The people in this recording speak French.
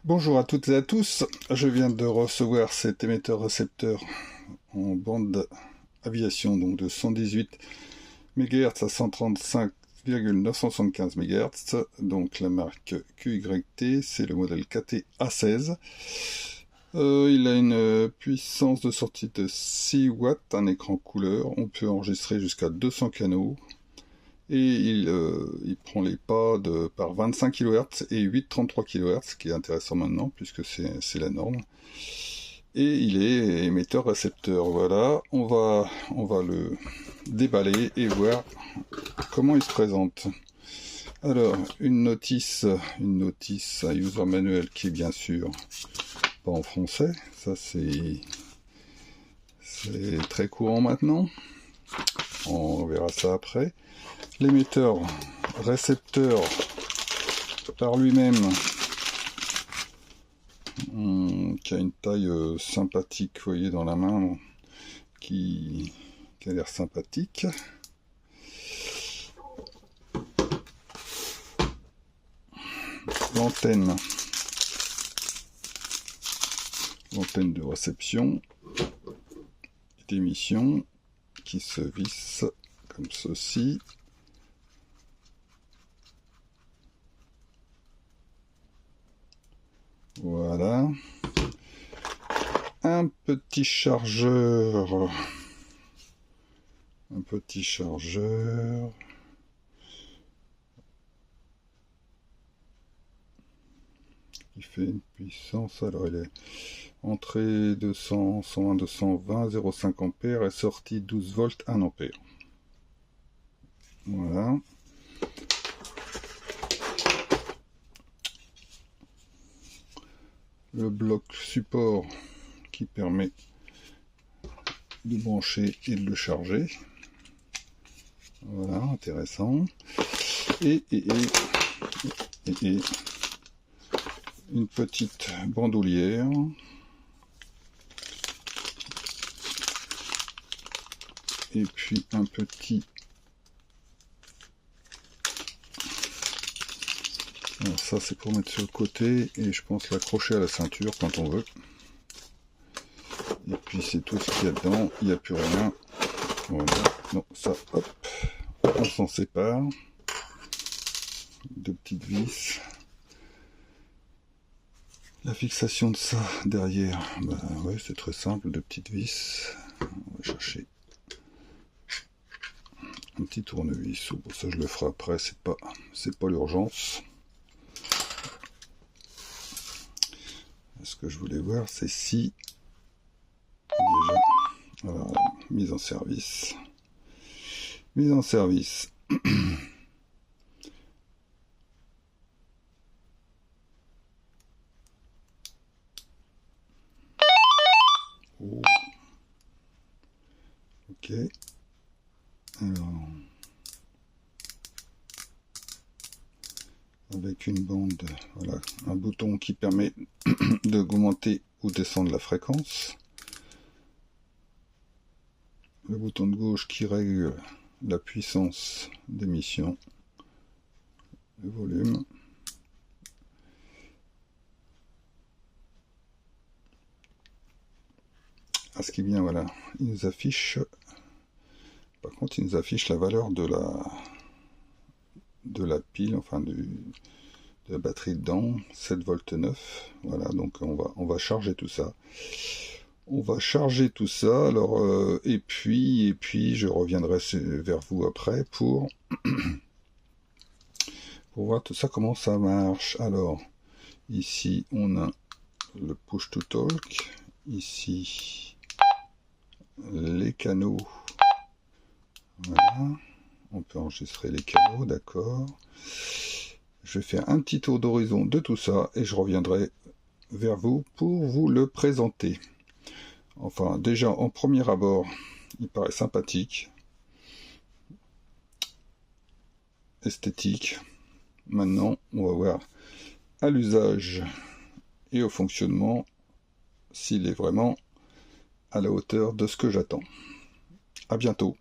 Bonjour à toutes et à tous, je viens de recevoir cet émetteur-récepteur en bande aviation donc de 118 MHz à 135,975 MHz, donc la marque QYT, c'est le modèle KT-A16. Il a une puissance de sortie de 6 watts, un écran couleur, on peut enregistrer jusqu'à 200 canaux, et il prend les pas par 25 kHz et 8,33 kHz, ce qui est intéressant maintenant puisque c'est la norme. Et il est émetteur-récepteur. Voilà, on va le déballer et voir comment il se présente. Alors, une notice, un user manual qui est bien sûr pas en français. Ça c'est très courant maintenant. On verra ça après. L'émetteur récepteur par lui-même, qui a une taille sympathique, vous voyez dans la main, qui a l'air sympathique. L'antenne de réception et d'émission qui se visse comme ceci. Voilà. Un petit chargeur. Qui fait une puissance. Alors, il est entrée 200, 120, 220, 0,5 ampères et sortie 12 volts, 1 ampère. Voilà. Le bloc support qui permet de brancher et de le charger. Voilà, intéressant. Et une petite bandoulière. Et puis un petit... Alors ça c'est pour mettre sur le côté et je pense l'accrocher à la ceinture quand on veut. Et puis c'est tout ce qu'il y a dedans, il n'y a plus rien. Voilà, non ça hop, on s'en sépare. Deux petites vis. La fixation de ça derrière, ouais, c'est très simple, deux petites vis. On va chercher un petit tournevis, bon, ça je le ferai après, c'est pas l'urgence. Ce que je voulais voir, c'est si déjà, voilà, mise en service. Oh. Ok. Alors, avec une bande, voilà, un bouton qui permet d'augmenter ou descendre la fréquence. Le bouton de gauche qui règle la puissance d'émission, le volume. Ah, ce qui est bien, voilà, il nous affiche, par contre il nous affiche la valeur de la pile, enfin de la batterie dedans, 7 volts 9, voilà, donc on va charger tout ça. Alors, et puis je reviendrai vers vous après pour voir tout ça, comment ça marche. Alors, ici, on a le push to talk, ici, les canaux, voilà, on peut enregistrer les canaux, d'accord. Je vais faire un petit tour d'horizon de tout ça, et je reviendrai vers vous pour vous le présenter. Enfin, déjà, en premier abord, il paraît sympathique, esthétique. Maintenant, on va voir à l'usage et au fonctionnement s'il est vraiment à la hauteur de ce que j'attends. À bientôt.